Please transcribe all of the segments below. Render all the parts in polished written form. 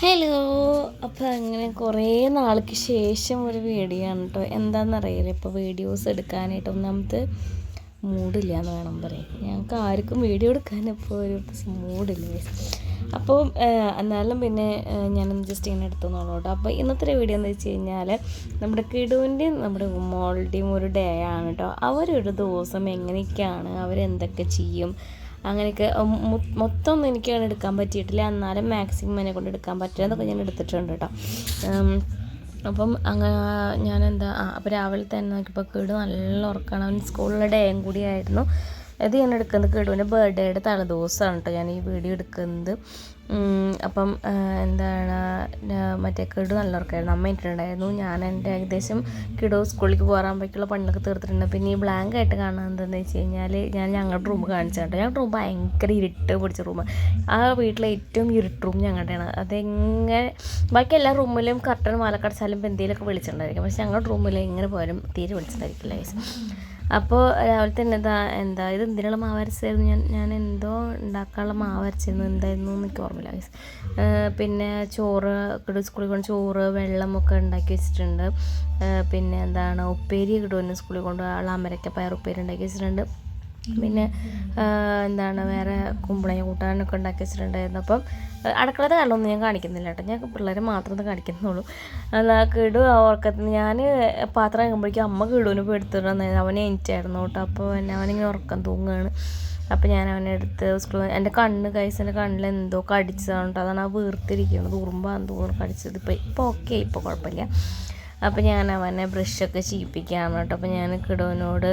Hello. അപ്പോൾ അങ്ങനെ കുറേ നാൾക്ക് ശേഷം ഒരു വീഡിയോ ആണ് കേട്ടോ. എന്താണെന്നറിയില്ല, ഇപ്പോൾ വീഡിയോസ് എടുക്കാനായിട്ട് ഒന്നാമത് മൂഡില്ല എന്ന് വേണം പറയാം. ഞങ്ങൾക്ക് ആർക്കും വീഡിയോ എടുക്കാൻ ഇപ്പോൾ ഒരു മൂഡില്ല. അപ്പോൾ എന്നാലും പിന്നെ ഞാനൊന്ന് ജസ്റ്റ് ഇങ്ങനെ എടുത്തുന്നുള്ളൂ കേട്ടോ. അപ്പോൾ ഇന്നത്തെ വീഡിയോ എന്ന് വെച്ച് കഴിഞ്ഞാൽ നമ്മുടെ കിടുവിൻ്റെയും നമ്മുടെ മോളുടെയും ഒരു ഡേ ആണ് കേട്ടോ. അവരൊരു ദിവസം എങ്ങനെയൊക്കെയാണ്, അവരെന്തൊക്കെ ചെയ്യും, അങ്ങനെയൊക്കെ മൊത്തം ഒന്നും എനിക്ക് അങ്ങനെ എടുക്കാൻ പറ്റിയിട്ടില്ല. എന്നാലും മാക്സിമം എന്നെ കൊണ്ട് എടുക്കാൻ പറ്റുന്നതൊക്കെ ഞാൻ എടുത്തിട്ടുണ്ട് കേട്ടോ. അപ്പം അങ്ങനെ അപ്പോൾ രാവിലെ തന്നെ നോക്കിയപ്പോൾ കിടു നല്ല ഉറക്കമാണ്. അവൻ സ്കൂളിലെ ഡേയും കൂടിയായിരുന്നു. ഇത് ഞാൻ എടുക്കുന്നത് കിടുവിൻ്റെ ബർത്ത്ഡേയുടെ തലേദിവസമാണ് കേട്ടോ ഞാൻ ഈ വീഡിയോ എടുക്കുന്നത്. അപ്പം മറ്റേ കിടു നല്ല ഉറക്കമായിരുന്നു. അമ്മ ഇട്ടിട്ടുണ്ടായിരുന്നു. ഞാൻ എൻ്റെ ഏകദേശം കിടു സ്കൂളിലേക്ക് പോകാറാകുമ്പോഴേക്കുള്ള പണിയൊക്കെ തീർത്തിട്ടുണ്ട്. പിന്നെ ഈ ബ്ലാങ്ക് ആയിട്ട് കാണുന്നത് എന്താണെന്ന് വെച്ച് കഴിഞ്ഞാൽ ഞാൻ ഞങ്ങളുടെ റൂം കാണിച്ചു കേട്ടോ. ഞങ്ങളുടെ റൂം ഭയങ്കര ഇരുട്ട് പിടിച്ച റൂം. ആ വീട്ടിലെ ഏറ്റവും ഇരുട്ട് റൂം ഞങ്ങളുടെയാണ്. അതെങ്ങനെ ബാക്കി എല്ലാ റൂമിലും കർട്ടൻ മാലക്കടച്ചാലും എന്തെങ്കിലുമൊക്കെ വിളിച്ചിട്ടുണ്ടായിരിക്കും. പക്ഷേ ഞങ്ങളുടെ റൂമിൽ എങ്ങനെ പോയാലും തീരെ വിളിച്ചിട്ടുണ്ടായിരിക്കില്ല ഗൈസ്. അപ്പോൾ രാവിലെ തന്നെ ഇത് എന്തിനുള്ള മാവ് അരച്ചായിരുന്നു, ഞാൻ എന്തോ ഉണ്ടാക്കാനുള്ള മാവ് അരച്ചിരുന്നു. എന്തായിരുന്നു എനിക്ക് ഓർമ്മയില്ല ഗൈസ്. പിന്നെ ചോറ് സ്കൂളിൽ കൊണ്ട് ചോറ് വെള്ളമൊക്കെ ഉണ്ടാക്കി വെച്ചിട്ടുണ്ട്. പിന്നെ ഉപ്പേരി കിടുവിന് സ്കൂളിൽ കൊണ്ട് അമരക്ക പയർ ഉപ്പേരി ഉണ്ടാക്കി വെച്ചിട്ടുണ്ട്. പിന്നെ വേറെ കുമ്പളങ്ങ കൂട്ടാനൊക്കെ ഉണ്ടാക്കി വെച്ചിട്ടുണ്ടായിരുന്നു. അപ്പം അടുക്കളയുടെ കാലമൊന്നും ഞാൻ കാണിക്കുന്നില്ല കേട്ടോ. ഞാൻ പിള്ളേരെ മാത്രമേ കാണിക്കുന്നുള്ളൂ. കിടു ഉറക്കത്തിന് ഞാൻ പാത്രം കഴിക്കുമ്പോഴേക്കും അമ്മ കിടുവിന് പോയി എടുത്തിട്ട് വന്നത്. അവനെ എനിറ്റായിരുന്നു കേട്ടോ. അപ്പോൾ അവനിങ്ങനെ ഉറക്കം തൂങ്ങുകയാണ്. അപ്പോൾ ഞാൻ അവനെ എടുത്ത് സ്കൂളിൽ എൻ്റെ കണ്ണിൽ എന്തോ കടിച്ചതാണ് കേട്ടോ. അതാണ് ആ വീർത്തിരിക്കുന്നത്. ഉറുമ്പാന്ന് തോന്നുന്നു കടിച്ചത്. ഇപ്പോൾ ഓക്കെ, ഇപ്പോൾ കുഴപ്പമില്ല. അപ്പോൾ ഞാൻ അവനെ ബ്രഷൊക്കെ ചെയ്യിപ്പിക്കുകയാണ് കേട്ടോ. അപ്പോൾ ഞാൻ കിടുവിനോട്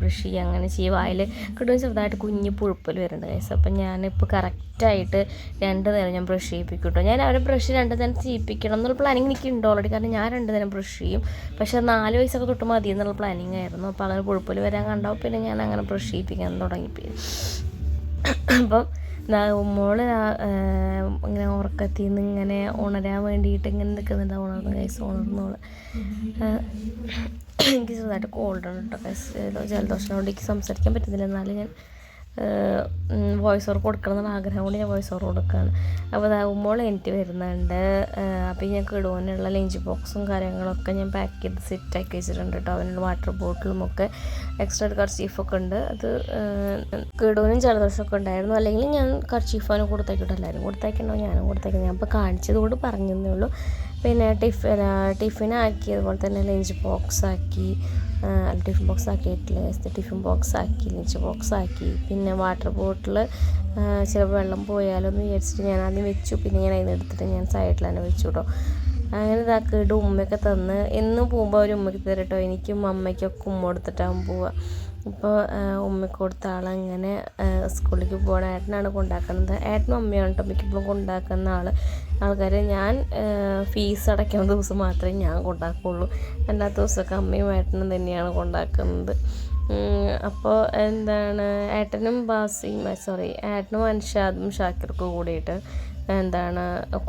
ബ്രഷ് ചെയ്യുക അങ്ങനെ ചെയ്യുക. വായിൽ കിടുവിന് ചെറുതായിട്ട് കുഞ്ഞ് പുഴുപ്പൽ വരുന്നുണ്ട് ഗൈസ്. അപ്പം ഞാനിപ്പോൾ കറക്റ്റായിട്ട് 2 നേരം ഞാൻ ബ്രഷ് ചെയ്യിപ്പിക്കും കേട്ടോ. ഞാൻ അവരെ ബ്രഷ് 2 നേരം ചെയ്യിപ്പിക്കണം എന്നുള്ള പ്ലാനിങ് എനിക്കുണ്ട് ഓൾറെഡി. കാരണം ഞാൻ 2 നേരം ബ്രഷ് ചെയ്യും. പക്ഷേ 4 വയസ്സൊക്കെ തൊട്ട് മതി എന്നുള്ള പ്ലാനിങ് ആയിരുന്നു. അപ്പോൾ അങ്ങനെ പുഴുപ്പൽ വരാൻ കണ്ടാവും. പിന്നെ ഞാൻ അങ്ങനെ ബ്രഷ് ചെയ്യിപ്പിക്കാൻ തുടങ്ങിപ്പോയി. അപ്പം മോള് ഇങ്ങനെ ഉറക്കത്തിൽ നിന്ന് ഇങ്ങനെ ഉണരാൻ വേണ്ടിയിട്ട് ഇങ്ങനെ നിൽക്കുന്നുണ്ട്. ഉണർന്ന് ഗൈസ്, ഉണർന്നോള്. എനിക്ക് ചെറുതായിട്ട് കോൾഡാണ് കേട്ടോ ഗൈസ്. ജലദോഷം കൊണ്ട് എനിക്ക് സംസാരിക്കാൻ പറ്റുന്നില്ല. എന്നാലും ഞാൻ വോയിസ് ഓവർ കൊടുക്കണം എന്നുള്ള ആഗ്രഹം കൊണ്ട് ഞാൻ വോയിസ് ഓവർ കൊടുക്കുകയാണ്. അപ്പോൾ ഉമ്മോൾ എനിക്ക് വരുന്നുണ്ട്. അപ്പോൾ ഞാൻ കിടുവാനുള്ള ലഞ്ച് ബോക്സും കാര്യങ്ങളൊക്കെ ഞാൻ പാക്ക് ചെയ്ത് സെറ്റാക്കി വെച്ചിട്ടുണ്ട് കേട്ടോ. അവനുള്ള വാട്ടർ ബോട്ടിലും ഒക്കെ എക്സ്ട്രാ കർച്ചീഫൊക്കെ ഉണ്ട്. അത് കിടുവിനും ജലദോഷമൊക്കെ ഉണ്ടായിരുന്നു. അല്ലെങ്കിൽ ഞാൻ കർച്ചീഫാനും കൊടുത്തേക്കിട്ടോ. എല്ലാവരും കൊടുത്തേക്കണ്ടോ, ഞാനും കൊടുത്തേക്കണം. ഞാൻ ഇപ്പോൾ കാണിച്ചതുകൊണ്ട് പറഞ്ഞതേ ഉള്ളൂ. പിന്നെ ടിഫിനാക്കി, അതുപോലെ തന്നെ ലഞ്ച് ബോക്സ് ആക്കി. ടിഫിൻ ബോക്സ് ആക്കിയിട്ടില്ല, ടിഫിൻ ബോക്സ് ആക്കി, ലഞ്ച് ബോക്സ് ആക്കി. പിന്നെ വാട്ടർ ബോട്ടിൽ ചിലപ്പോൾ വെള്ളം പോയാലോന്ന് വിചാരിച്ചിട്ട് ഞാൻ ആദ്യം വെച്ചു. പിന്നെ ഞാൻ അതിന് എടുത്തിട്ട് ഞാൻ സൈഡിൽ തന്നെ വെച്ചു കേട്ടോ. അങ്ങനെ ഇതാക്കിയിട്ട് ഉമ്മയൊക്കെ തന്ന് എന്നും പോകുമ്പോൾ അവർ ഉമ്മയ്ക്ക് തരും കേട്ടോ. എനിക്കും അമ്മയ്ക്കൊക്കെ ഉമ്മ കൊടുത്തിട്ടാകും പോവുക. ഇപ്പോൾ ഉമ്മയ്ക്ക് കൊടുത്ത ആളങ്ങനെ സ്കൂളിലേക്ക് പോകണം. ഏട്ടനാണ് കൊണ്ടാക്കുന്നത്. ഏട്ടനും അമ്മയാണ് കേട്ടോ മിക്കപ്പോഴും കൊണ്ടാക്കുന്ന ആൾക്കാർ. ഞാൻ ഫീസ് അടയ്ക്കുന്ന ദിവസം മാത്രമേ ഞാൻ കൊണ്ടാക്കുള്ളൂ. അല്ലാത്ത ദിവസമൊക്കെ അമ്മയും ഏട്ടനും തന്നെയാണ് കൊണ്ടാക്കുന്നത്. അപ്പോൾ ഏട്ടനും ഏട്ടനും അൻഷാദും ഷാക്കിർക്കും കൂടിയിട്ട്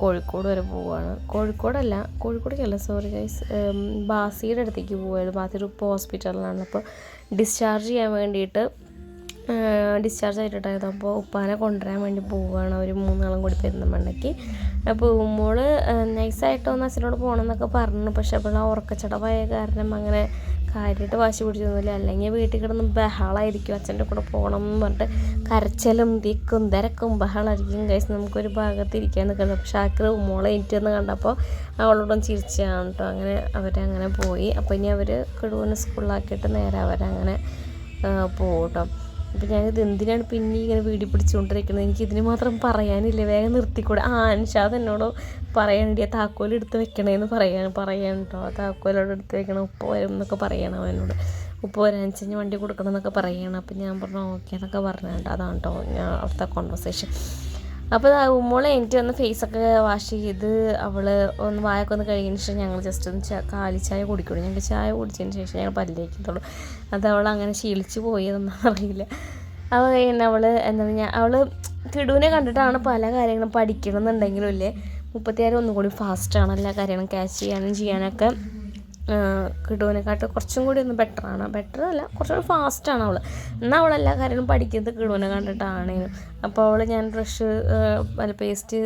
കോഴിക്കോട് വരെ പോവുകയാണ്. കോഴിക്കോടേക്കല്ല സോറി ഗൈസ്, ബാസിയുടെ അടുത്തേക്ക് പോവുകയായിരുന്നു. ബാസിയുടെ ഇപ്പോൾ ഹോസ്പിറ്റലിലാണ്. അപ്പോൾ ഡിസ്ചാർജ് ചെയ്യാൻ വേണ്ടിയിട്ട് ഡിസ്ചാർജ് ആയിട്ടുണ്ടായിരുന്നു. അപ്പോൾ ഉപ്പാനെ കൊണ്ടുവരാൻ വേണ്ടി പോവുകയാണ് അവർ 3 ആളും കൂടി പെരുന്തൽമണ്ണയ്ക്ക്. അപ്പോൾ ഉമ്മോള് നൈസായിട്ടൊന്ന് അച്ഛനോട് പോകണമെന്നൊക്കെ പറഞ്ഞു. പക്ഷെ അപ്പോൾ ആ ഉറക്കച്ചടവായ കാരണം അങ്ങനെ കാര്യമായിട്ട് വാശി പിടിച്ചൊന്നുമില്ല. അല്ലെങ്കിൽ വീട്ടിൽ കിടന്ന് ബഹളമായിരിക്കും. അച്ഛൻ്റെ കൂടെ പോകണം എന്ന് പറഞ്ഞിട്ട് കരച്ചിലും തിക്കും തിരക്കും ബഹളമായിരിക്കും ഗൈസ്. നമുക്കൊരു ഭാഗത്ത് ഇരിക്കാൻ നിൽക്കുന്നത്. അപ്പോൾ ഷാക്കിർ ഉമ്മോളെ എനിറ്റെന്ന് കണ്ടപ്പോൾ അവളോടും ചിരിച്ചാണ് കേട്ടോ. അങ്ങനെ അവരങ്ങനെ പോയി. അപ്പോൾ ഇനി അവർ കിടുവിനെ സ്കൂളിലാക്കിയിട്ട് നേരെ അവരങ്ങനെ പോകും കേട്ടോ. അപ്പോൾ ഞാനിത് എന്തിനാണ് പിന്നെ ഇങ്ങനെ വീഡിയോ പിടിച്ചുകൊണ്ടിരിക്കുന്നത്, എനിക്കിതിന് മാത്രം പറയാനില്ല. വേഗം നിർത്തിക്കൂടെ. അൻഷാദ് എന്നോട് പറയാനില്ല താക്കോൽ എടുത്ത് വെക്കണേന്ന് പറയാൻ കേട്ടോ. താക്കോലോട് എടുത്ത് വെക്കണം, ഉപ്പ് വരും എന്നൊക്കെ പറയണം അവനോട്. ഉപ്പ് വരാൻ വണ്ടി കൊടുക്കണം എന്നൊക്കെ പറയണം. അപ്പോൾ ഞാൻ പറഞ്ഞു ഓക്കെ എന്നൊക്കെ പറഞ്ഞിട്ടുണ്ട്. അതാണ് കേട്ടോ ഞാൻ അവിടുത്തെ കോൺവെർസേഷൻ. അപ്പോൾ ഉമ്മോളെ എനിക്ക് വന്ന് ഫേസൊക്കെ വാഷ് ചെയ്ത് അവൾ ഒന്ന് വായൊക്കെ ഒന്ന് കഴുകിയതിന് ശേഷം ഞങ്ങൾ ജസ്റ്റ് ഒന്ന് കാലിച്ചായ കുടിക്കുള്ളൂ. ഞങ്ങൾക്ക് ചായ കുടിച്ചതിന് ശേഷം ഞങ്ങൾ പല്ലേക്കത്തുള്ളൂ. അത് അവൾ അങ്ങനെ ശീലിച്ച് പോയതൊന്നും അറിയില്ല. അത് കഴിഞ്ഞ് അവൾ കിടുവിനെ കണ്ടിട്ടാണ് പല കാര്യങ്ങളും പഠിക്കണം എന്നുണ്ടെങ്കിലും ഇല്ലേ 36 ഒന്നും കൂടി ഫാസ്റ്റാണ് എല്ലാ കാര്യങ്ങളും ക്യാച്ച് ചെയ്യാനും ചെയ്യാനൊക്കെ. കിടുവിനെക്കാട്ട് കുറച്ചും കൂടി ഒന്ന് ബെറ്ററാണ്, ബെറ്ററല്ല കുറച്ചുകൂടി ഫാസ്റ്റാണ് അവൾ. എന്നാൽ അവളെല്ലാ കാര്യങ്ങളും പഠിക്കുന്നത് കിടുവിനെ കണ്ടിട്ടാണേനും. അപ്പോൾ അവൾ ഞാൻ ബ്രഷ് പേസ്റ്റ്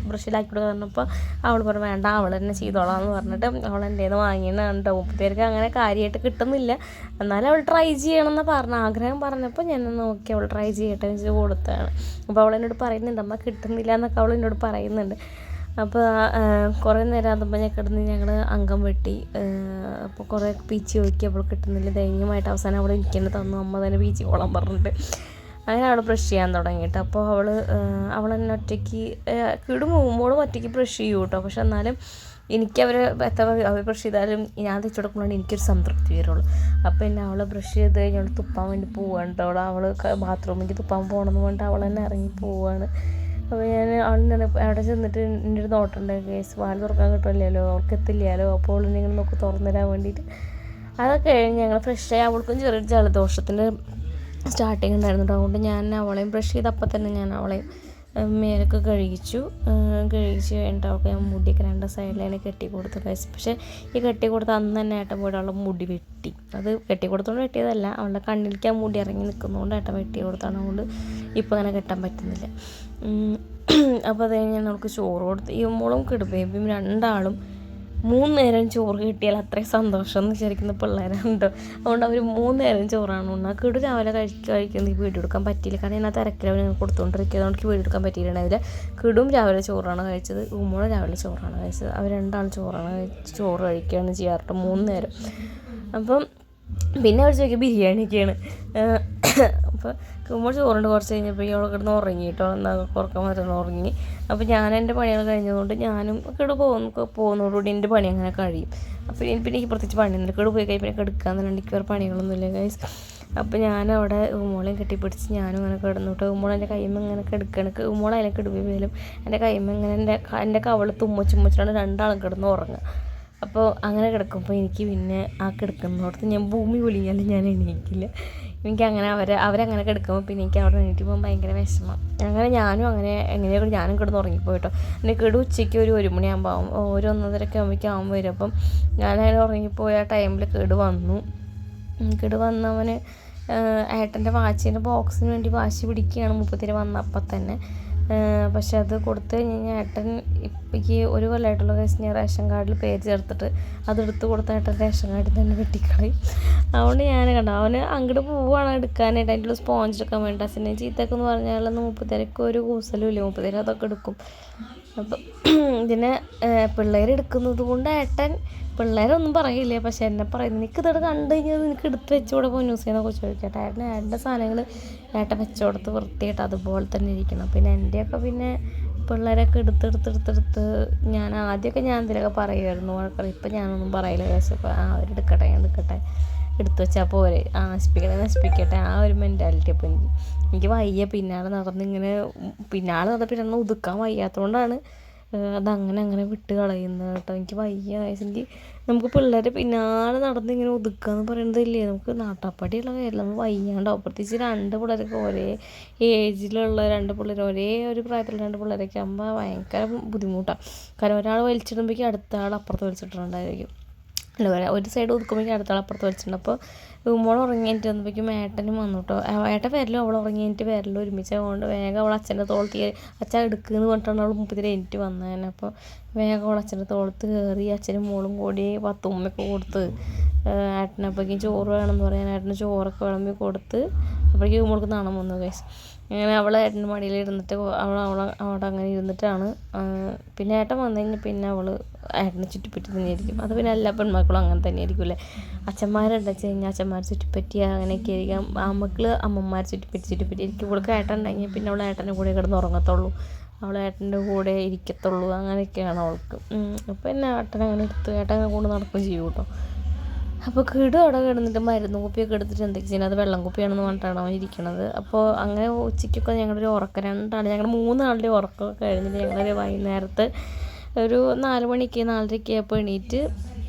ബ്രഷിലാക്കി കൊടുക്കുക പറഞ്ഞപ്പോൾ അവൾ പറഞ്ഞു വേണ്ട അവൾ തന്നെ ചെയ്തോളാം എന്ന് പറഞ്ഞിട്ട് അവൾ എൻ്റെ നിന്ന് വാങ്ങിയതാണ്. മുപ്പത്തേർക്ക് അങ്ങനെ കാര്യമായിട്ട് കിട്ടുന്നില്ല, എന്നാലും അവൾ ട്രൈ ചെയ്യണമെന്ന് പറഞ്ഞ ആഗ്രഹം പറഞ്ഞപ്പോൾ ഞാൻ നോക്കി അവൾ ട്രൈ ചെയ്യട്ടെ എന്ന് വെച്ച് കൊടുത്തതാണ്. അപ്പോൾ അവൾ എന്നോട് പറയുന്നുണ്ട് അമ്മ കിട്ടുന്നില്ല എന്നൊക്കെ അവൾ എന്നോട് പറയുന്നുണ്ട്. അപ്പോൾ കുറേ നേരം അതുമ്പോൾ ഞാൻ കിടന്ന് ഞങ്ങൾ അംഗം വെട്ടി. അപ്പോൾ കുറേ പീച്ചി നോക്കി അവൾ കിട്ടുന്നില്ല. ദയനീയമായിട്ട് അവസാനം അവൾ എനിക്ക് തന്നെ തന്നു, അമ്മ തന്നെ പീച്ചി കൊള്ളാൻ പറഞ്ഞിട്ട്. അങ്ങനെ അവൾ ബ്രഷ് ചെയ്യാൻ തുടങ്ങിയിട്ട് അപ്പോൾ അവൾ തന്നെ ഒറ്റയ്ക്ക് മോളും ഒറ്റയ്ക്ക് ബ്രഷ് ചെയ്യും കേട്ടോ. പക്ഷെ എന്നാലും എനിക്ക് അവർ ബ്രഷ് ചെയ്താലും ഞാൻ തെച്ചു കൊടുക്കുമ്പോഴാണ് എനിക്കൊരു സംതൃപ്തി വരുള്ളൂ. അപ്പോൾ പിന്നെ അവൾ ബ്രഷ് ചെയ്ത് കഴിഞ്ഞാൽ തുപ്പാൻ വേണ്ടി പോവുകയാണ് കേട്ടോ. അവൾ ബാത്റൂമിലേക്ക് തുപ്പാൻ പോകണമെന്ന് പറഞ്ഞിട്ട് അവൾ തന്നെ ഇറങ്ങി പോവുകയാണ്. അപ്പോൾ ഞാൻ അവിടെ ചെന്നിട്ട് എൻ്റെ ഒരു നോട്ടുണ്ട്, കേസ് വാല് തുറക്കാൻ കിട്ടില്ലല്ലോ, അവൾക്ക് എത്തില്ലല്ലോ. അപ്പോൾ അവളിങ്ങനെ നോക്കി തുറന്നു തരാൻ വേണ്ടിയിട്ട് അതൊക്കെ കഴിഞ്ഞ് ഞങ്ങൾ ഫ്രഷായി. അവൾക്കും ചെറിയൊരു ജലദോഷത്തിൻ്റെ സ്റ്റാർട്ടിങ് ഉണ്ടായിരുന്നു. അതുകൊണ്ട് ഞാൻ അവളെയും ബ്രഷ് ചെയ്തപ്പോൾ തന്നെ ഞാൻ അവളെയും മേലൊക്കെ കഴിച്ചു കഴിഞ്ഞിട്ട് അവൾക്ക് ഞാൻ മുടിയൊക്കെ രണ്ട് സൈഡിൽ കെട്ടി കൊടുത്തു കഴിച്ചു. പക്ഷേ ഈ കെട്ടി കൊടുത്ത അന്ന് തന്നെ ഏട്ടൻ പോയിട്ട് അവളുടെ മുടി വെട്ടി. അത് കെട്ടി കൊടുത്തുകൊണ്ട് വെട്ടിയതല്ല, അവളുടെ കണ്ണിലേക്ക് ആ മുടി ഇറങ്ങി നിൽക്കുന്നതുകൊണ്ട് ഏട്ടൻ വെട്ടി കൊടുത്താണ്. അതുകൊണ്ട് ഇപ്പോൾ അങ്ങനെ കെട്ടാൻ പറ്റുന്നില്ല. അപ്പോൾ അത് കഴിഞ്ഞ് ഞാൻ അവൾക്ക് ചോറ് കൊടുത്ത്. ഈ മോളും കിടുബേബിയും രണ്ടാളും 3 നേരം ചോറ് കിട്ടിയാൽ അത്രയും സന്തോഷം എന്ന് വിചാരിക്കുന്ന പിള്ളേരുണ്ടോ. അതുകൊണ്ട് അവർ 3 നേരം ചോറാണ് ഉണ്ണാ. കിടു രാവിലെ കഴിക്കുന്നത് വീഡിയോ എടുക്കാൻ പറ്റിയില്ല, കാരണം ഞാൻ ആ തിരക്കിൽ അവന് കൊടുത്തുകൊണ്ടിരിക്കുന്നത്. അവർക്ക് വീഡിയോ എടുക്കാൻ പറ്റിയിട്ടുണ്ടായില്ല. കിടും രാവിലെ ചോറാണ് കഴിച്ചത്, ഉമ്മോളും രാവിലെ ചോറാണ് കഴിച്ചത്. അവർ രണ്ടാളും ചോറ് കഴിക്കുകയാണ് ചെയ്യാറുണ്ട് 3 നേരം. അപ്പം പിന്നെ അവർ ചോദിക്കുക ബിരിയാണിയൊക്കെയാണ്. അപ്പോൾ കുമ്പോൾ ചോറുണ്ട്. കുറച്ച് കഴിഞ്ഞപ്പോൾ അവൾ കിടന്ന് ഉറങ്ങി കേട്ടോ, എന്നാൽ കുറക്കാൻ മാത്രം ഉറങ്ങി. അപ്പോൾ ഞാൻ എൻ്റെ പണികൾ കഴിഞ്ഞതുകൊണ്ട് ഞാനും കിട പോകുന്നതോടുകൂടി എൻ്റെ പണി അങ്ങനെ കഴിയും. അപ്പോൾ പിന്നെ എനിക്ക് പ്രത്യേകിച്ച് പണിയൊന്നുമില്ല. കിട പോയി കഴിഞ്ഞാൽ പിന്നെ കിടക്കാമെന്നുണ്ട്, എനിക്ക് വേറെ പണികളൊന്നുമില്ല ഗൈസ്. അപ്പോൾ ഞാനവിടെ ഉമ്മോളെയും കെട്ടിപ്പിടിച്ച് ഞാനും അങ്ങനെ കിടന്നിട്ട് ഉമ്മോൾ എൻ്റെ കൈമ്മ ഇങ്ങനെ കിടക്കണം. ഉമ്മോൾ അതിലെ കിടവിലും എൻ്റെ കൈമ്മ ഇങ്ങനെ എൻ്റെ കവള് തുമ്മച്ചിട്ടാണ് രണ്ടാളും കിടന്ന് ഉറങ്ങുക. അപ്പോൾ അങ്ങനെ കിടക്കുമ്പോൾ എനിക്ക് പിന്നെ ആ കിടക്കുന്നിടത്ത് ഞാൻ ഭൂമി പൊലിഞ്ഞാലും ഞാൻ എണീക്കില്ല. എനിക്കങ്ങനെ അവരങ്ങനെ കിടക്കുമ്പോൾ പിന്നെ എനിക്ക് അവിടെ എണീറ്റ് പോകാൻ ഭയങ്കര വിഷമം. അങ്ങനെ ഞാനും എങ്ങനെയൊക്കെ ഞാനും കിടന്ന് ഉറങ്ങിപ്പോയിട്ടോ. എൻ്റെ കിട ഉച്ചയ്ക്ക് ഒരു 1 മണിയാകുമ്പോൾ ആവും, 1-1:30 ആകുമ്പോൾ വരും. അപ്പം ഞാനങ്ങനെ ഉറങ്ങിപ്പോയി. ആ ടൈമിൽ കിട വന്നവന് ഏട്ടൻ്റെ വാച്ചിൻ്റെ ബോക്സിന് വേണ്ടി വാശി പിടിക്കുകയാണ്. മുപ്പത്തിരി വന്നപ്പം തന്നെ. പക്ഷെ അത് കൊടുത്തു കഴിഞ്ഞ് കഴിഞ്ഞാൽ ഏട്ടൻ ഇപ്പോഴേക്ക് 1 കൊല്ലമായിട്ടുള്ള കേസ് ഞാൻ റേഷൻ കാർഡിൽ പേര് ചേർത്തിട്ട് അതെടുത്ത് കൊടുത്ത ഏട്ടൻ റേഷൻ കാർഡിൽ തന്നെ വെട്ടിക്കളയും. അതുകൊണ്ട് ഞാൻ കണ്ടോ അവന് അങ്ങോട്ട് പോവുകയാണ് എടുക്കാനായിട്ട്, അതിൻ്റെ സ്പോഞ്ച് എടുക്കാൻ വേണ്ടി. അച്ഛനെ ചീത്തയൊക്കെ എന്ന് പറഞ്ഞാലൊന്നും മുപ്പത്തിരക്ക് ഒരു കൂസലും ഇല്ല, മുപ്പത്തിര അതൊക്കെ എടുക്കും. അപ്പം ഇതിനെ പിള്ളേരെടുക്കുന്നത് കൊണ്ട് ഏട്ടൻ പിള്ളേരൊന്നും പറയില്ല, പക്ഷെ എന്നെ പറയുന്നത് എനിക്കിതോടെ കണ്ടു കഴിഞ്ഞാൽ നിനക്ക് എടുത്ത് വെച്ചുകൂടെ പോകും ന്യൂസ് ചെയ്യുന്നൊക്കെ ചോദിക്കട്ടെ. ഏട്ടൻ്റെ സാധനങ്ങൾ ഏട്ടൻ വെച്ചുകൊടുത്ത് വൃത്തിയായിട്ട് അതുപോലെ തന്നെ ഇരിക്കണം. പിന്നെ എൻ്റെയൊക്കെ പിന്നെ പിള്ളേരൊക്കെ എടുത്ത് ഞാൻ ആദ്യമൊക്കെ ഞാൻ എന്തിനൊക്കെ പറയുമായിരുന്നു വഴക്കറി. ഇപ്പം ഞാനൊന്നും പറയില്ല. കേസ് ഇപ്പോൾ അവരെടുക്കട്ടെ എടുത്തു വെച്ചാൽ പോരെ, നശിപ്പിക്കട്ടെ ആ ഒരു മെൻറ്റാലിറ്റി. അപ്പം എനിക്ക് വയ്യ പിന്നാലെ നടന്ന് ഒതുക്കാൻ വയ്യാത്തതുകൊണ്ടാണ് അതങ്ങനെ വിട്ട് കളയുന്നത് കേട്ടോ. എനിക്ക് വയ്യ. എനിക്ക് നമുക്ക് പിള്ളേരെ പിന്നാലെ നടന്ന് ഇങ്ങനെ ഒതുക്കുക എന്ന് പറയുന്നതില്ലേ, നമുക്ക് നാട്ടാപ്പടിയുള്ള കാര്യമില്ല, നമുക്ക് വയ്യാണ്ടാവും. പ്രത്യേകിച്ച് 2 പിള്ളേരൊക്കെ ഒരേ ഏജിലുള്ള 2 പിള്ളേർ, ഒരേ ഒരു പ്രായത്തിലുള്ള 2 പിള്ളേരൊക്കെ ആകുമ്പോൾ ഭയങ്കര ബുദ്ധിമുട്ടാണ്. കാരണം ഒരാൾ വലിച്ചിടുമ്പോഴേക്കും അടുത്ത ആൾ അപ്പുറത്ത് വലിച്ചിട്ടുണ്ടായിരിക്കും. ഒരു സൈഡ് ഒതുക്കുമ്പോഴേക്കും അടുത്ത ആൾ അപ്പുറത്ത് വലിച്ചിട്ടുണ്ട്. അപ്പോൾ മോൾ ഉറങ്ങിയിട്ട് വന്നപ്പോഴേക്കും ഏട്ടനും വന്നു കേട്ടോ. ഏട്ടൻ വരലും അവൾ ഉറങ്ങിയിട്ട് വരലും ഒരുമിച്ച്. അതുകൊണ്ട് വേഗം അവൾ അച്ഛൻ്റെ തോളത്ത് അച്ഛൻ എടുക്കുമെന്ന് പറഞ്ഞിട്ടാണ് അവൾ 30 എനിക്ക് വന്നതന്നെ. അപ്പോൾ വേഗം അവൾ അച്ഛൻ്റെ തോളത്ത് കയറി അച്ഛനും മോളും കൂടി 10 ഉമ്മയൊക്കെ കൊടുത്ത് ഏട്ടനപ്പോഴേക്കും ചോറ് വേണമെന്ന് പറയാൻ ഏട്ടന് ചോറൊക്കെ വിളമ്പി കൊടുത്ത് അപ്പോഴേക്കും മോൾക്ക് നാണം വന്നു ഗൈസ്. അങ്ങനെ അവൾ ഏട്ടൻ്റെ മടിയിൽ ഇരുന്നിട്ട് അവിടെ അങ്ങനെ ഇരുന്നിട്ടാണ്. പിന്നെ ഏട്ടൻ വന്നു കഴിഞ്ഞാൽ പിന്നെ അവൾ ഏട്ടനെ ചുറ്റിപ്പറ്റി തന്നെയായിരിക്കും. അത് പിന്നെ എല്ലാ പെൺമക്കളും അങ്ങനെ തന്നെ ആയിരിക്കും. അച്ഛന്മാരുണ്ടെന്ന് വെച്ച് കഴിഞ്ഞാൽ അച്ഛന്മാർ ചുറ്റിപ്പറ്റി അങ്ങനെയൊക്കെ ആയിരിക്കും. മക്കൾ അമ്മമാർ ചുറ്റിപ്പറ്റി എനിക്ക് ഇവൾക്ക് ഏട്ടൻ ഉണ്ടെങ്കിൽ പിന്നെ അവൾ ഏട്ടൻ്റെ കൂടെ കിടന്ന് ഉറങ്ങത്തുള്ളൂ, അവൾ ഏട്ടൻ്റെ കൂടെ ഇരിക്കത്തുള്ളൂ. അങ്ങനെയൊക്കെയാണ് അവൾക്ക്. അപ്പോൾ പിന്നെ ഏട്ടൻ അങ്ങനെ ഏട്ടനെ കൊണ്ട് നടക്കുകയും ചെയ്യും കേട്ടോ. അപ്പോൾ കിടു അവിടെ കിടന്നിട്ട് മരുന്ന് കുപ്പിയൊക്കെ എടുത്തിട്ട് എന്തൊക്കെ ചെയ്യുന്നത്, അത് വെള്ളം കുപ്പിയാണെന്ന് പറഞ്ഞിട്ടാണ് അവൻ ഇരിക്കണത്. അപ്പോൾ അങ്ങനെ ഉച്ചയ്ക്കൊക്കെ ഞങ്ങളൊരു ഉറക്കം, 3 ആളുടെ ഉറക്കമൊക്കെ കഴിഞ്ഞിട്ട് ഞങ്ങളൊരു വൈകുന്നേരത്ത് ഒരു 4 മണിക്ക് 4:30 ആയപ്പോൾ എണീറ്റ്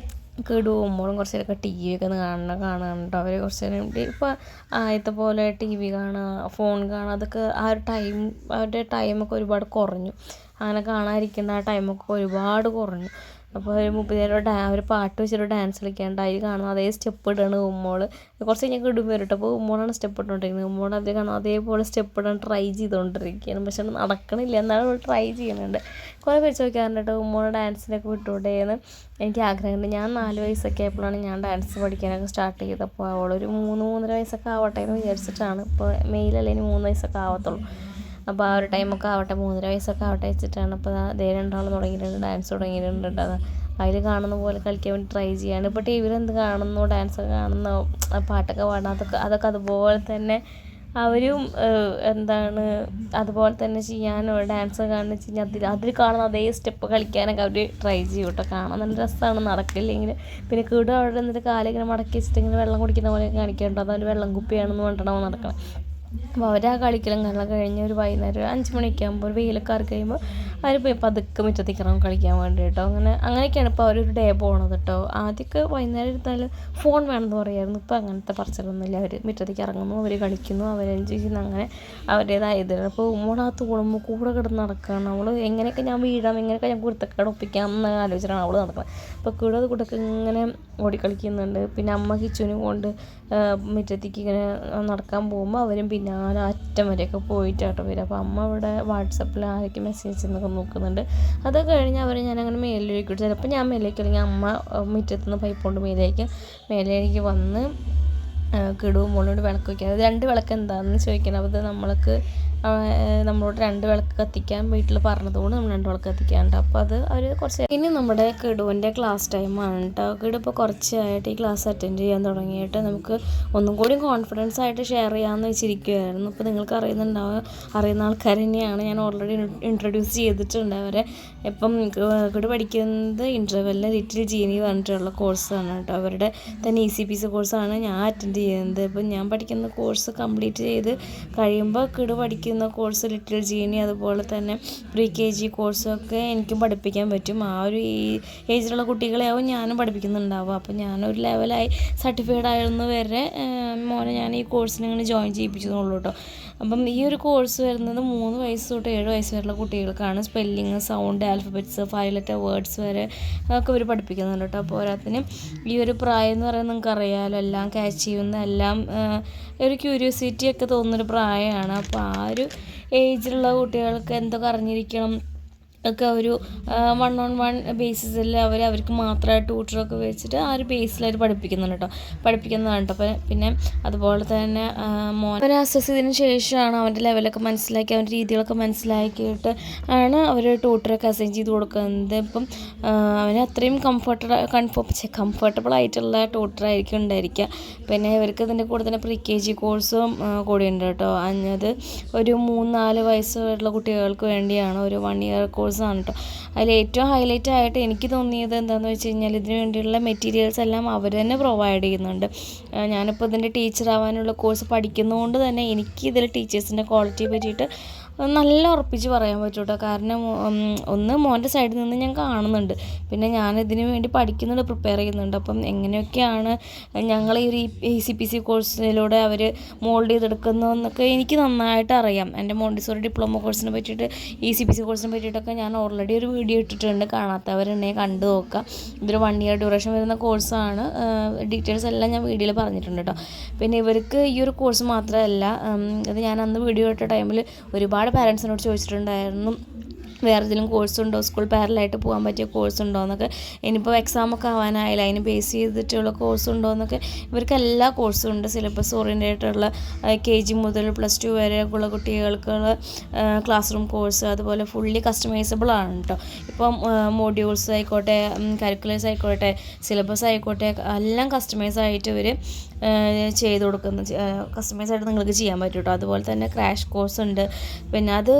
കിടുമ്പോഴും കുറച്ച് നേരമൊക്കെ ടി വി ഒക്കെ കാണുന്നുണ്ട്. അവർ കുറച്ച് നേരം ഇപ്പോൾ ആദ്യത്തെ പോലെ ടി വി കാണുക, ഫോൺ കാണുക, അതൊക്കെ ആ ഒരു അവരുടെ ടൈമൊക്കെ ഒരുപാട് കുറഞ്ഞു. അങ്ങനെ കാണാതിരിക്കേണ്ട ആ ടൈമൊക്കെ ഒരുപാട് കുറഞ്ഞു. അപ്പോൾ ഒരു 30 ഒരു പാട്ട് വെച്ചിട്ട് ഡാൻസ് കളിക്കാണ്ട് അതിൽ കാണുന്ന അതേ സ്റ്റെപ്പ് ഇടാണ് ഉമ്മോള്. കുറച്ച് കഴിഞ്ഞാൽ ഇടും വരും കേട്ടോ. അപ്പോൾ ഉമ്മോളാണ് സ്റ്റെപ്പ് ഇട്ടുകൊണ്ടിരിക്കുന്നത്. ഉമ്മോൾ അതേ കാണാം അതേപോലെ സ്റ്റെപ്പ് ഇടാൻ ട്രൈ ചെയ്തുകൊണ്ടിരിക്കുകയാണ്. പക്ഷെ നടക്കണില്ല, എന്നാലും അവൾ ട്രൈ ചെയ്യുന്നുണ്ട്. കുറേ പേര് ചോദിക്കാറുണ്ട് കേട്ടോ ഉമ്മോളെ ഡാൻസിനൊക്കെ വിട്ടുകൂടെയെന്ന്. എനിക്ക് ആഗ്രഹമുണ്ട്. ഞാൻ 4 വയസ്സൊക്കെ ആയപ്പോഴാണ് ഞാൻ ഡാൻസ് പഠിക്കാനൊക്കെ സ്റ്റാർട്ട് ചെയ്തത്. അപ്പോൾ അവളൊരു 3-3.5 വയസ്സൊക്കെ ആവട്ടെ എന്ന് വിചാരിച്ചിട്ടാണ്. ഇപ്പോൾ മെയിലല്ലേ ഇനി 3 വയസ്സൊക്കെ ആവത്തുള്ളൂ. അപ്പോൾ ആ ഒരു ടൈമൊക്കെ ആവട്ടെ, 3.5 വയസ്സൊക്കെ ആവട്ടെ വെച്ചിട്ടാണ്. അപ്പോൾ അതേ 2 തുടങ്ങിയിട്ടുണ്ട്, ഡാൻസ് തുടങ്ങിയിട്ടുണ്ട്. അതിൽ കാണുന്ന പോലെ കളിക്കാൻ വേണ്ടി ട്രൈ ചെയ്യാണ്. ഇപ്പോൾ ടി വിയിൽ എന്ത് കാണുന്നു, ഡാൻസൊക്കെ കാണുന്നു, പാട്ടൊക്കെ പാടുന്നു, അതൊക്കെ അതുപോലെ തന്നെ അവരും അതുപോലെ തന്നെ ചെയ്യാനോ ഡാൻസ് കാണുന്ന വെച്ച് കഴിഞ്ഞാൽ അതിൽ കാണുന്ന അതേ സ്റ്റെപ്പ് കളിക്കാനൊക്കെ അവർ ട്രൈ ചെയ്യും കേട്ടോ. കാണാൻ നല്ല രസമാണ്. നടക്കില്ലെങ്കിൽ പിന്നെ കീടും അവിടെ നിന്നിട്ട് കാലിങ്ങനെ മടക്കി വെച്ചിട്ട് ഇങ്ങനെ വെള്ളം കുടിക്കുന്ന പോലെ കാണിക്കാറുണ്ട്. അതവർ വെള്ളം കുപ്പിയാണെന്ന് പറഞ്ഞിട്ടാണ് നടക്കണം. അപ്പോൾ അവർ ആ കളിക്കലും കാരണം കഴിഞ്ഞ് ഒരു വൈകുന്നേരം 5 മണിയൊക്കെ ആകുമ്പോൾ ഒരു വെയിലൊക്കെ കഴിയുമ്പോൾ അവർ പോയി പതുക്കെ മുറ്റത്തേക്ക് ഇറങ്ങും കളിക്കാൻ വേണ്ടി കേട്ടോ. അങ്ങനെയൊക്കെയാണ് ഇപ്പോൾ അവരൊരു ഡേ പോകണത് കേട്ടോ. ആദ്യമൊക്കെ വൈകുന്നേരം ഇരുന്നാലും ഫോൺ വേണമെന്ന് പറയുമായിരുന്നു. ഇപ്പോൾ അങ്ങനത്തെ പറച്ചിലൊന്നുമില്ല. അവർ മുറ്റത്തേക്ക് ഇറങ്ങുന്നു, അവർ കളിക്കുന്നു, അവർ എൻജോയ് ചെയ്യുന്നു. അങ്ങനെ അവരുടേതായ ഇതിലാണ്. അപ്പോൾ ഉമ്മോടകത്ത് കൂടുമ്പോൾ കൂടെ കിടന്ന് നടക്കുകയാണ് അവൾ. എങ്ങനെയൊക്കെ ഞാൻ വീഴാം, എങ്ങനെയൊക്കെ ഞാൻ കുരുത്തക്കേട് ഒപ്പിക്കാം എന്ന് ആലോചിച്ചിട്ടാണ് അവൾ നടക്കുന്നത്. അപ്പോൾ കൂടെ ഇങ്ങനെ ഓടിക്കളിക്കുന്നുണ്ട്. പിന്നെ അമ്മ കിച്ചുവിനും കൊണ്ട് മുറ്റത്തേക്ക് ഇങ്ങനെ നടക്കാൻ പോകുമ്പോൾ അവരും പിന്നാലെ അറ്റം വരെയൊക്കെ പോയിട്ടാട്ടോ വരും. അപ്പോൾ അമ്മ ഇവിടെ വാട്സപ്പിൽ ആരൊക്കെ മെസ്സേജ് എന്നൊക്കെ നോക്കുന്നുണ്ട്. അത് കഴിഞ്ഞ് അവർ ഞാനങ്ങനെ മേലിലേക്ക് ചിലപ്പോൾ ഞാൻ മേലേക്ക് അല്ലെങ്കിൽ അമ്മ മുറ്റത്തുനിന്ന് പൈപ്പ് കൊണ്ട് മേലേക്ക് വന്ന് കിടുവും മോളോട് വിളക്ക് വയ്ക്കുക. അത് 2 വിളക്ക് എന്താണെന്ന് ചോദിക്കണം. അപ്പോൾ അത് നമ്മളോട് 2 വിളക്ക് കത്തിക്കാൻ വീട്ടിൽ പറഞ്ഞതുകൊണ്ട് നമ്മൾ 2 വിളക്ക് കത്തിക്കാറുണ്ട്. അപ്പോൾ അത് അവർ കുറച്ച് ഇനി നമ്മുടെ കിടുവിൻ്റെ ക്ലാസ് ടൈമാണ് കേട്ടോ. കിടു ഇപ്പോൾ കുറച്ചായിട്ട് ഈ ക്ലാസ് അറ്റൻഡ് ചെയ്യാൻ തുടങ്ങിയിട്ട് നമുക്ക് ഒന്നും കൂടി കോൺഫിഡൻസ് ആയിട്ട് ഷെയർ ചെയ്യാമെന്ന് വെച്ചിരിക്കുമായിരുന്നു. ഇപ്പോൾ നിങ്ങൾക്ക് അറിയുന്ന ആൾക്കാർ തന്നെയാണ്. ഞാൻ ഓൾറെഡി ഇൻട്രൊഡ്യൂസ് ചെയ്തിട്ടുണ്ട് അവരെ. ഇപ്പം കിടു പഠിക്കുന്നത് ഇൻ്റർവെല്ലിൽ ലിറ്റിൽ ജീനി പറഞ്ഞിട്ടുള്ള കോഴ്സാണ് കേട്ടോ. അവരുടെ തന്നെ ECPC കോഴ്സാണ് ഞാൻ അറ്റൻഡ് ചെയ്യുന്നത്. ഇപ്പം ഞാൻ പഠിക്കുന്ന കോഴ്സ് കംപ്ലീറ്റ് ചെയ്ത് കഴിയുമ്പോൾ കിടു പഠിക്കുന്ന കോഴ്സ് ലിറ്റിൽ ജീനി, അതുപോലെ തന്നെ pre-KG കോഴ്സൊക്കെ എനിക്കും പഠിപ്പിക്കാൻ പറ്റും. ആ ഒരു ഏജിലുള്ള കുട്ടികളെയാവും ഞാനും പഠിപ്പിക്കുന്നുണ്ടാവുക. അപ്പോൾ ഞാനൊരു ലെവലായി സർട്ടിഫൈഡ് ആയിരുന്നു വരെ മോനെ ഞാൻ ഈ കോഴ്സിന് ഇങ്ങനെ ജോയിൻ ചെയ്യിപ്പിച്ചതുള്ളൂ കേട്ടോ. അപ്പം ഈ ഒരു കോഴ്സ് വരുന്നത് 3 വയസ്സ് തൊട്ട് 7 വയസ്സ് വരെയുള്ള കുട്ടികൾക്കാണ്. Spelling, sound, alphabets, 5 letter words വരെ ഒക്കെ ഇവർ പഠിപ്പിക്കുന്നുണ്ട് കേട്ടോ. അപ്പോൾ പോരാത്തിന് ഈ ഒരു പ്രായം എന്ന് പറയുന്നത് നിങ്ങൾക്ക് അറിയാമല്ലോ, എല്ലാം ക്യാച്ച് ചെയ്യുന്ന, എല്ലാം ഒരു ക്യൂരിയോസിറ്റി ഒക്കെ തോന്നുന്നൊരു പ്രായമാണ്. അപ്പോൾ ആ ഒരു ഏജിലുള്ള കുട്ടികൾക്ക് എന്തൊക്കെ അറിഞ്ഞിരിക്കണം ഒക്കെ ഒരു 1-on-1 ബേസിസിൽ അവർക്ക് മാത്രമായിട്ട് ട്യൂട്ടറൊക്കെ വെച്ചിട്ട് ആ ഒരു ബേസിൽ അവർ പഠിപ്പിക്കുന്നതാണ് കേട്ടോ. പിന്നെ അതുപോലെ തന്നെ മോനെ അസസ് ചെയ്തതിന് ശേഷമാണ് അവൻ്റെ ലെവലൊക്കെ മനസ്സിലാക്കി, അവൻ്റെ രീതികളൊക്കെ മനസ്സിലാക്കിയിട്ട് ആണ് അവർ ട്യൂട്ടറൊക്കെ അസൈൻ ചെയ്ത് കൊടുക്കുന്നത്. ഇപ്പം അവന് അത്രയും കംഫർട്ടബിൾ ആയിട്ടുള്ള ട്യൂട്ടറായിരിക്കും ഉണ്ടായിരിക്കുക. പിന്നെ ഇവർക്ക് ഇതിൻ്റെ കൂടെ തന്നെ pre-KG കോഴ്സും കൂടിയുണ്ട് കേട്ടോ. അത് ഒരു 3-4 വയസ്സ് വരെയുള്ള കുട്ടികൾക്ക് വേണ്ടിയാണ്. ഒരു 1 ഇയർ കോഴ്സാണ് കേട്ടോ. അതിൽ ഏറ്റവും ഹൈലൈറ്റ് ആയിട്ട് എനിക്ക് തോന്നിയത് എന്താണെന്ന് വെച്ച് കഴിഞ്ഞാൽ ഇതിന് വേണ്ടിയുള്ള മെറ്റീരിയൽസ് എല്ലാം അവർ തന്നെ പ്രൊവൈഡ് ചെയ്യുന്നുണ്ട്. ഞാനിപ്പോൾ ഇതിൻ്റെ ടീച്ചറാവാനുള്ള കോഴ്സ് പഠിക്കുന്നതുകൊണ്ട് തന്നെ എനിക്ക് ഇതിൽ ടീച്ചേഴ്സിൻ്റെ ക്വാളിറ്റിയെ പറ്റിയിട്ട് നല്ല ഉറപ്പിച്ച് പറയാൻ പറ്റും കേട്ടോ. കാരണം ഒന്ന് മോൻ്റെ സൈഡിൽ നിന്ന് ഞാൻ കാണുന്നുണ്ട്, പിന്നെ ഞാനിതിന് വേണ്ടി പഠിക്കുന്നുണ്ട്, പ്രിപ്പയർ ചെയ്യുന്നുണ്ട്. അപ്പം എങ്ങനെയൊക്കെയാണ് ഞങ്ങൾ ഈ ഒരു ECPC കോഴ്സിലൂടെ അവർ മോൾഡ് ചെയ്തെടുക്കുന്നതെന്നൊക്കെ എനിക്ക് നന്നായിട്ട് അറിയാം. എൻ്റെ മോണ്ടിസോറി ഡിപ്ലോമ കോഴ്സിനെ പറ്റിയിട്ട് ECPC കോഴ്സിനെ പറ്റിയിട്ടൊക്കെ ഞാൻ ഓൾറെഡി ഒരു വീഡിയോ ഇട്ടിട്ടുണ്ട്. കാണാത്തവരുണ്ടെങ്കിൽ കണ്ടു നോക്കുക. ഇതൊരു 1 ഇയർ ഡ്യൂറേഷൻ വരുന്ന കോഴ്സാണ്. ഡീറ്റെയിൽസ് എല്ലാം ഞാൻ വീഡിയോയിൽ പറഞ്ഞിട്ടുണ്ട് കേട്ടോ. പിന്നെ ഇവർക്ക് ഈ ഒരു കോഴ്സ് മാത്രമല്ല, അത് ഞാൻ അന്ന് വീഡിയോ ഇട്ട ടൈമിൽ ഒരുപാട് പാരൻസിനോട് ചോദിച്ചിട്ടുണ്ടായിരുന്നു, വേറെ ഏതെങ്കിലും കോഴ്സ് ഉണ്ടോ, സ്കൂൾ പാരലായിട്ട് പോകാൻ പറ്റിയ കോഴ്സ് ഉണ്ടോ എന്നൊക്കെ. ഇനിയിപ്പോൾ എക്സാമൊക്കെ ആവാനായില്ല, അതിന് ബേസ് ചെയ്തിട്ടുള്ള കോഴ്സ് ഉണ്ടോ എന്നൊക്കെ. ഇവർക്ക് എല്ലാ കോഴ്സും ഉണ്ട്. സിലബസ് ഓറിയൻറ്റേറ്റുള്ള KG മുതൽ +2 വരെയുള്ള കുട്ടികൾക്കുള്ള ക്ലാസ് റൂം കോഴ്സ്, അതുപോലെ ഫുള്ളി കസ്റ്റമൈസബിൾ ആണ് കേട്ടോ. ഇപ്പം മോഡ്യൂൾസ് ആയിക്കോട്ടെ, കരിക്കുലേഴ്സ് ആയിക്കോട്ടെ, സിലബസ് ആയിക്കോട്ടെ, എല്ലാം കസ്റ്റമൈസ് ആയിട്ട് ഇവർ ചെയ്ത് കൊടുക്കുന്നു. കസ്റ്റമൈസ് ആയിട്ട് നിങ്ങൾക്ക് ചെയ്യാൻ പറ്റും കേട്ടോ. അതുപോലെ തന്നെ ക്രാഷ് കോഴ്സ് ഉണ്ട്. പിന്നെ അത്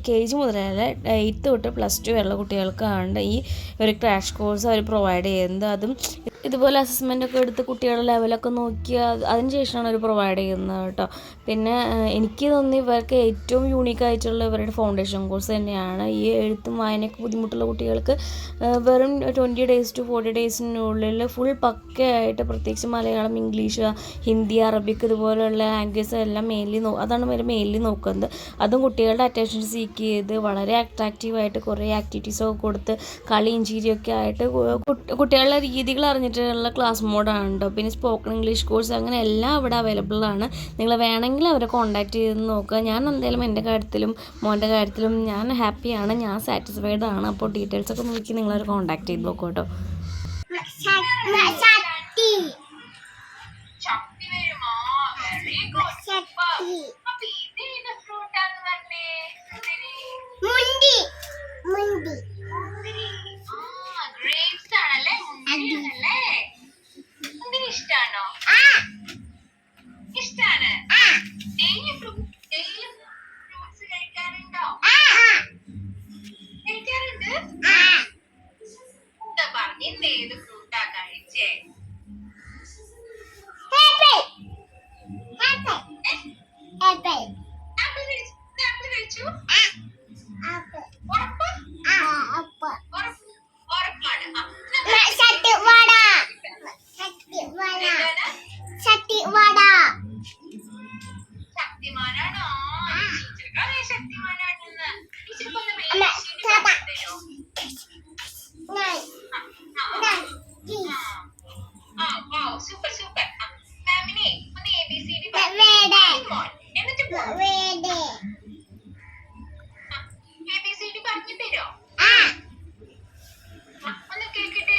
KG മുതലല്ല 8th തൊട്ട് +2 വരെയുള്ള കുട്ടികൾക്കാണ് ഈ ഒരു ക്രാഷ് കോഴ്സ് അവർ പ്രൊവൈഡ് ചെയ്യുന്നത്. അതും ഇതുപോലെ അസസ്മെൻ്റ് ഒക്കെ എടുത്ത് കുട്ടികളുടെ ലെവലൊക്കെ നോക്കി അതിന് ശേഷമാണ് അവർ പ്രൊവൈഡ് ചെയ്യുന്നത് കേട്ടോ. പിന്നെ എനിക്ക് തോന്നി ഇവർക്ക് ഏറ്റവും യൂണീക്കായിട്ടുള്ള ഇവരുടെ ഫൗണ്ടേഷൻ കോഴ്സ് തന്നെയാണ്. ഈ എഴുത്തും വായനയൊക്കെ ബുദ്ധിമുട്ടുള്ള കുട്ടികൾക്ക് വെറും 20 days to 40 daysനുള്ളിൽ ഫുൾ പക്കയായിട്ട്, പ്രത്യേകിച്ച് മലയാളം, ഇംഗ്ലീഷ്, ഹിന്ദി, അറബിക് ഇതുപോലെയുള്ള ലാംഗ്വേജസ് എല്ലാം അതാണ് അവർ മെയിൻലി നോക്കുന്നത്. അതും കുട്ടികളുടെ അറ്റൻഷൻ സീക്ക് ചെയ്ത് വളരെ അട്രാക്റ്റീവായിട്ട് കുറേ ആക്ടിവിറ്റീസൊക്കെ കൊടുത്ത് കളിയും ചിരിയൊക്കെ ആയിട്ട് കുട്ടികളുടെ രീതികൾ അറിഞ്ഞിട്ടുള്ള ക്ലാസ് മോഡാണ് കേട്ടോ. പിന്നെ സ്പോക്കൺ ഇംഗ്ലീഷ് കോഴ്സ് അങ്ങനെ എല്ലാം അവിടെ അവൈലബിൾ ആണ്. നിങ്ങൾ വേണമെങ്കിൽ അവരെ കോൺടാക്ട് ചെയ്ത് നോക്കുക. ഞാൻ എന്തായാലും എൻ്റെ കാര്യത്തിലും മോൻ്റെ കാര്യത്തിലും ഞാൻ ഹാപ്പിയാണ്, ഞാൻ സാറ്റിസ്ഫൈഡ് ആണ്. അപ്പോൾ ഡീറ്റെയിൽസ് ഒക്കെ നോക്കി നിങ്ങളവരെ കോൺടാക്ട് ചെയ്ത് നോക്കുക കേട്ടോ. ഇഷ്ടാണോ? ഇഷ്ടാണ്. ഡെയിലി ഫ്രൂട്ട്സ് കഴിക്കാറുണ്ടോ? കഴിക്കാറുണ്ട്. എന്താ പറഞ്ഞിട്ട് ഏത് ഫ്രൂട്ടാ കഴിച്ചേ? ആപ്പിൾ കഴിച്ചു. ശക്തിമാനാണോ? ശക്തിമാനാണെന്ന് സൂപ്പർ സൂപ്പർ. മാമിനെ ഒന്ന് ABCD എന്നിട്ട് ABCD പറഞ്ഞു തരോ? ഒന്ന് കേൾക്കട്ടെ.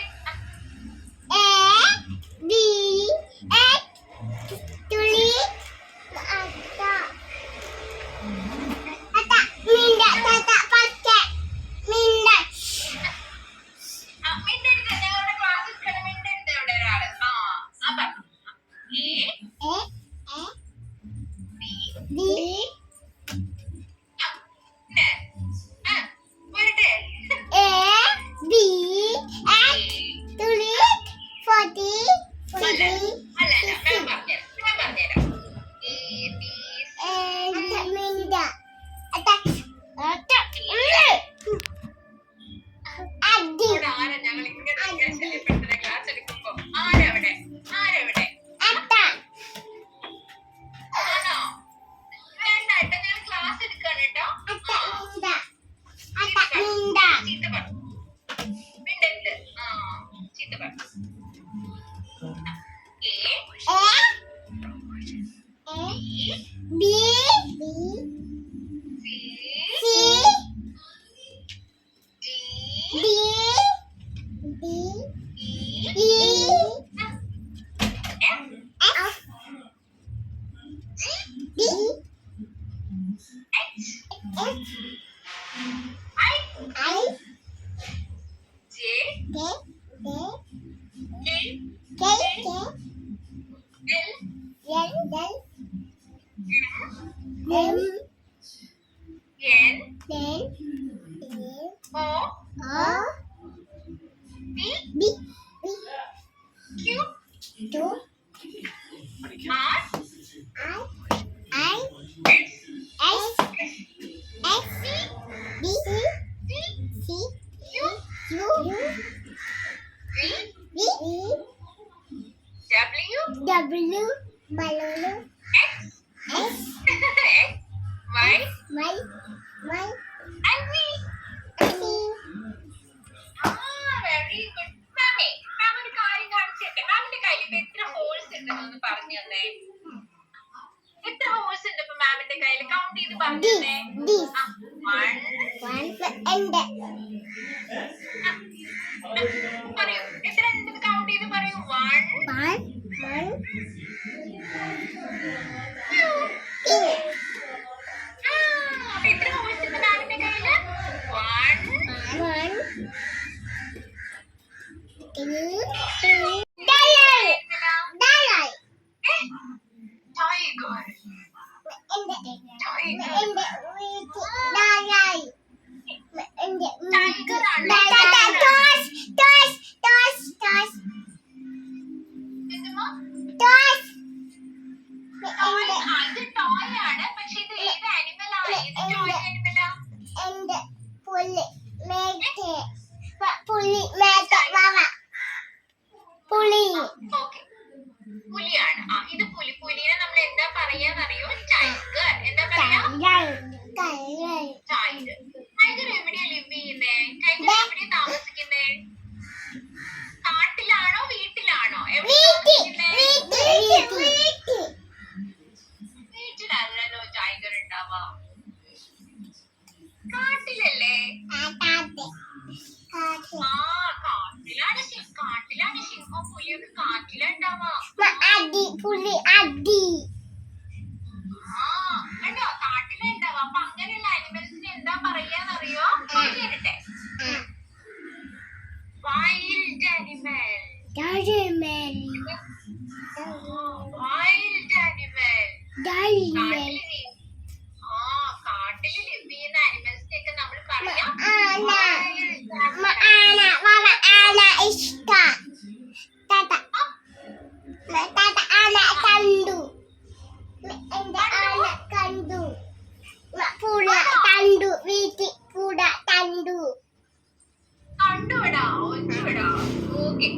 ഓക്കെ.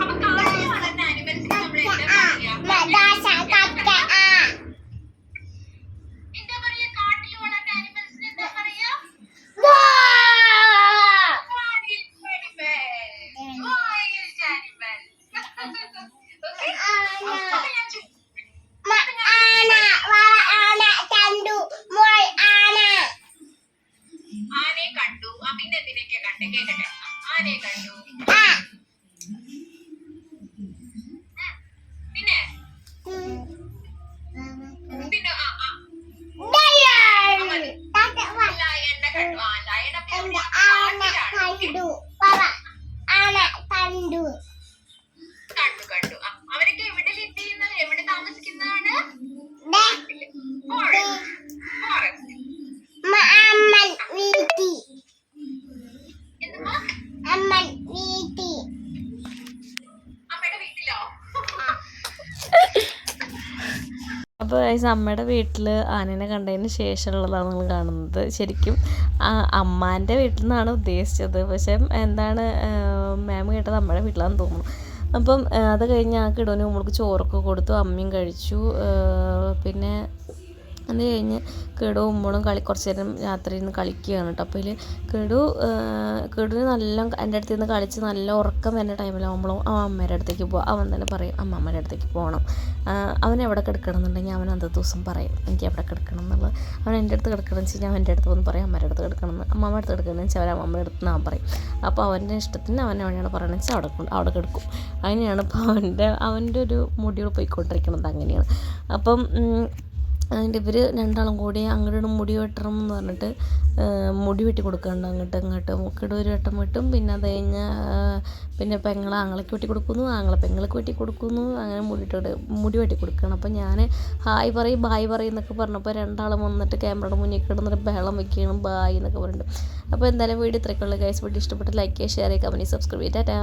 അപ്പൊ കാട്ടിൽ വളരുന്ന ആനിമൽസിന് നമ്മൾ എന്താ പറയാ? എന്താ പറയാ? കാട്ടിൽ വളരുന്ന ആനിമൽസിന് എന്താ പറയാ? Wild animal. Okay? അപ്പൊ ഞാൻ ആനയെ കണ്ടു. പിന്നെ എന്തിനൊക്കെ കണ്ടേ? കേക്കട്ടെ. ആനയെ കണ്ടു. പിന്നെ പിന്നെ ലയനെ കണ്ടു. ലയൺ അപ്പൊ കണ്ടു കണ്ടു. അവരൊക്കെ എവിടെ ലിവ് ചെയ്യുന്നത്? എവിടെ താമസിക്കുന്നതാണ്? ഫോറസ്റ്റ്. എന്തുവാ? അമ്മയുടെ വീട്ടിലോ? അപ്പോൾ ഗൈസ് അമ്മയുടെ വീട്ടിൽ ആനേനെ കണ്ടതിന് ശേഷമുള്ളതാണ് നിങ്ങൾ കാണുന്നത്. ശരിക്കും അമ്മാൻ്റെ വീട്ടിൽ നിന്നാണ് ഉദ്ദേശിച്ചത്, പക്ഷേ എന്താണ് മാം കേട്ടത് അമ്മയുടെ വീട്ടിലാണെന്ന് തോന്നുന്നു. അപ്പം അത് കഴിഞ്ഞ് ആ കിടോന് നമ്മൾക്ക് ചോറൊക്കെ കൊടുത്തു, അമ്മയും കഴിച്ചു. പിന്നെ അത് കഴിഞ്ഞ് കെടു ഉമ്മളും കുറച്ച് നേരം രാത്രി ഇരുന്ന് കളിക്കുകയാണ് കേട്ടോ. അപ്പോൾ ഇതിൽ കെടുവിന് നല്ല എൻ്റെ അടുത്ത് നിന്ന് കളിച്ച് നല്ല ഉറക്കം വരുന്ന ടൈമിലാവുമ്പോഴും അവൻ അമ്മയുടെ അടുത്തേക്ക് പോകും. അവൻ തന്നെ പറയും അമ്മമ്മയുടെ അടുത്തേക്ക് പോകണം. അവൻ എവിടെ കിടക്കണം എന്നുണ്ടെങ്കിൽ അവൻ അന്നത്തെ ദിവസം പറയും എനിക്ക് എവിടെ കിടക്കണം എന്നുള്ളത്. അവൻ എൻ്റെ അടുത്ത് കിടക്കണം എന്ന് വെച്ച് കഴിഞ്ഞാൽ അവൻ്റെ അടുത്ത് വന്ന് പറയും അമ്മയുടെ അടുത്ത് കിടക്കണം എന്ന്. അമ്മമ്മയുടെ അടുത്ത് കിടക്കണമെന്ന് വെച്ചാൽ അവൻ അമ്മമ്മയുടെ അടുത്ത് ഞാൻ പറയും. അപ്പോൾ അവൻ്റെ ഇഷ്ടത്തിന് അവൻ എവിടെയാണ് പറയണമെന്ന് വെച്ചാൽ അവിടെ കിടക്കും. അങ്ങനെയാണ് ഇപ്പോൾ അവൻ്റെ ഒരു മുടികൾ പോയിക്കൊണ്ടിരിക്കുന്നത് അങ്ങനെയാണ്. അപ്പം അതിൻ്റെ ഇവർ രണ്ടാളും കൂടി അങ്ങോട്ട് മുടി വെട്ടണം എന്ന് പറഞ്ഞിട്ട് മുടി വെട്ടി കൊടുക്കാണ്ട് അങ്ങോട്ടും ഇങ്ങോട്ടും മുക്കിടെ ഒരു വട്ടം വെട്ടും. പിന്നെ അത് കഴിഞ്ഞ് പിന്നെ പെങ്ങളെ ആങ്ങളയ്ക്ക് വെട്ടി കൊടുക്കുന്നു, ആങ്ങളെ പെങ്ങൾക്ക് വെട്ടി കൊടുക്കുന്നു. അങ്ങനെ മുടി വെട്ടി കൊടുക്കണം. അപ്പോൾ ഞാൻ ഹായ് പറയും ബായ് പറയും എന്നൊക്കെ പറഞ്ഞപ്പോൾ രണ്ടാളും വന്നിട്ട് ക്യാമറയുടെ മുന്നിൽ കിടന്നിട്ട് ബഹളം വയ്ക്കുകയാണ് ബായ് എന്നൊക്കെ പറഞ്ഞിട്ട്. അപ്പോൾ എന്തായാലും വീഡിയോ ഇത്രയൊക്കെയുള്ള ഗൈസ്. വീഡിയോ ഇഷ്ടപ്പെട്ട് ലൈക്ക് ചെയ്യുക, ഷെയർ ചെയ്യുക, കമൻറ്റ്, സബ്സ്ക്രൈബ് ചെയ്യുക. ടാറ്റാ.